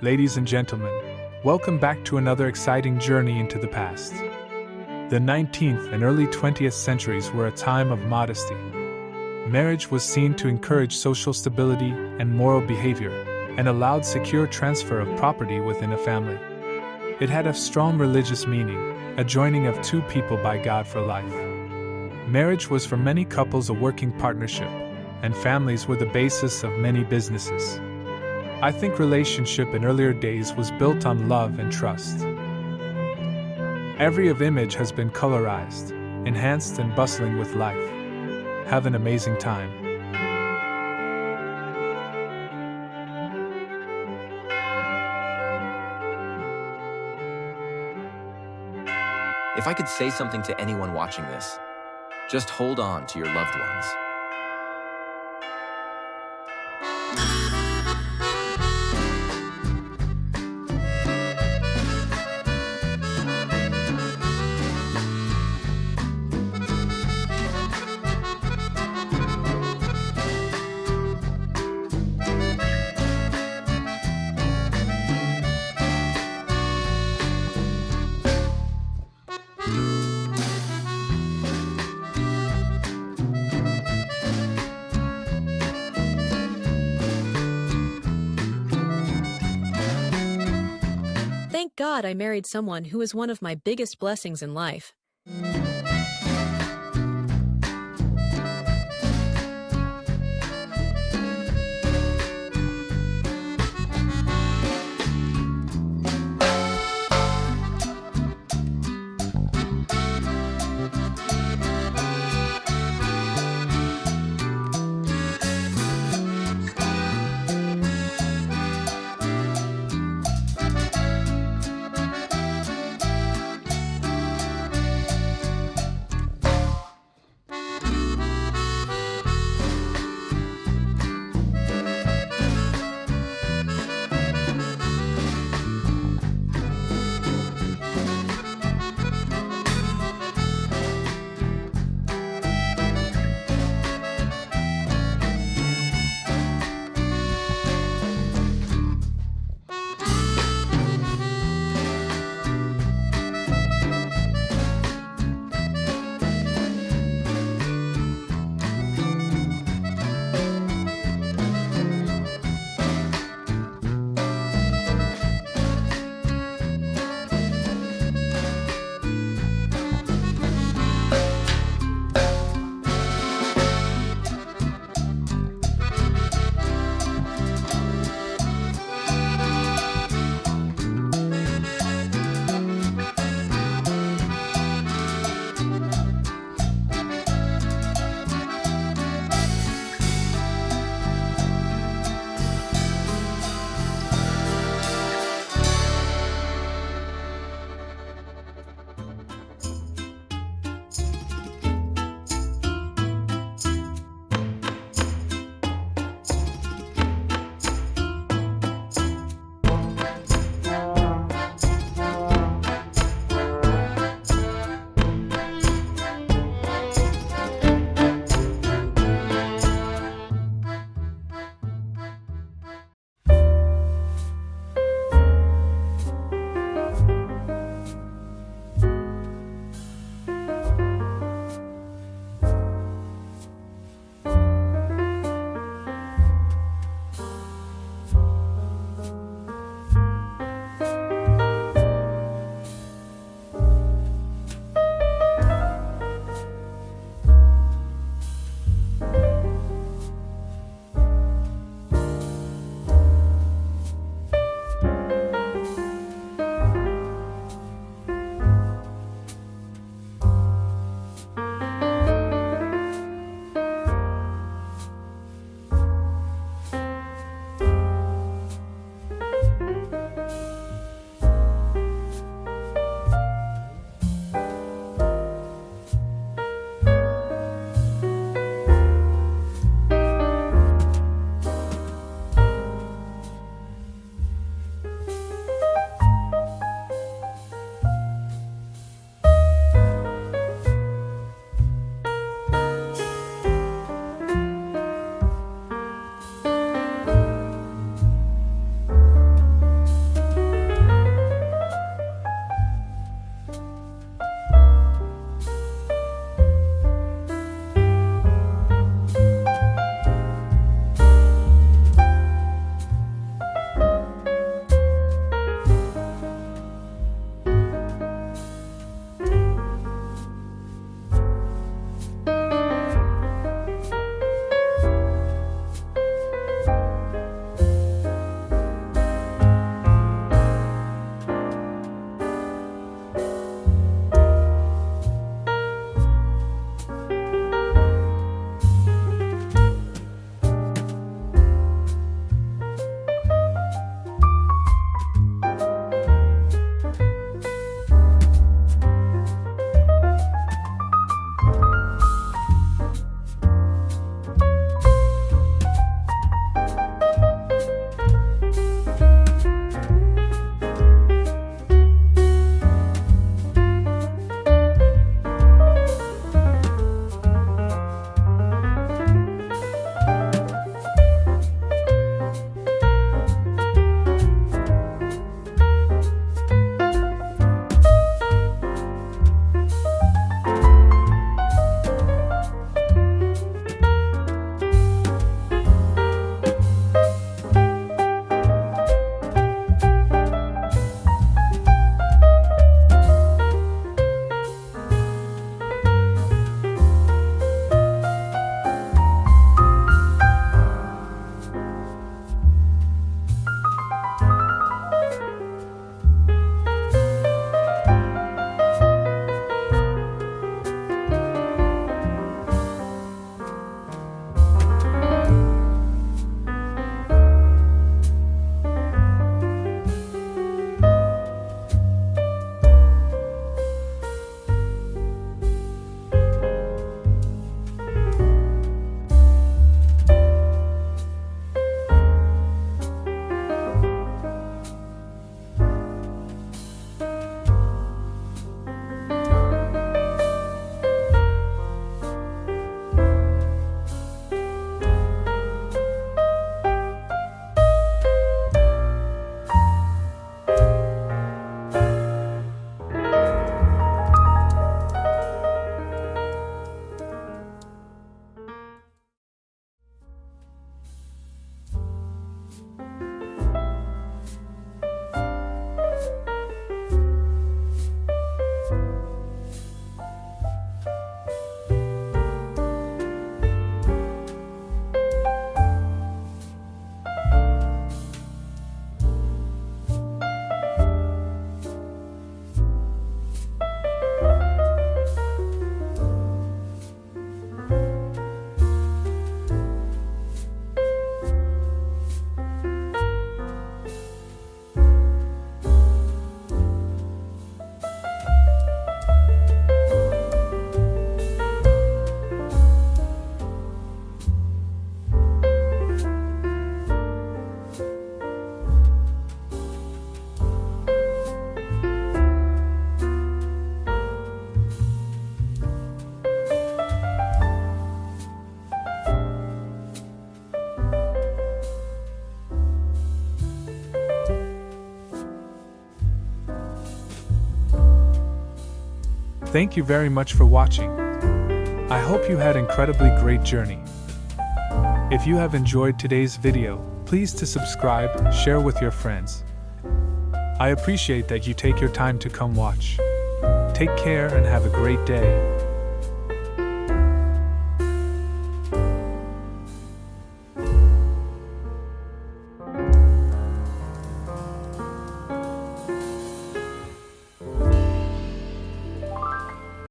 Ladies and gentlemen, welcome back to another exciting journey into the past. The 19th and early 20th centuries were a time of modesty. Marriage was seen to encourage social stability and moral behavior, and allowed secure transfer of property within a family. It had a strong religious meaning, a joining of two people by God for life. Marriage was for many couples a working partnership, and families were the basis of many businesses. I think relationship in earlier days was built on love and trust. Every image has been colorized, enhanced and bustling with life. Have an amazing time. If I could say something to anyone watching this, just hold on to your loved ones. Thank God I married someone who is one of my biggest blessings in life. Thank you very much for watching. I hope you had an incredibly great journey. If you have enjoyed today's video, please to subscribe, share with your friends. I appreciate that you take your time to come watch. Take care and have a great day.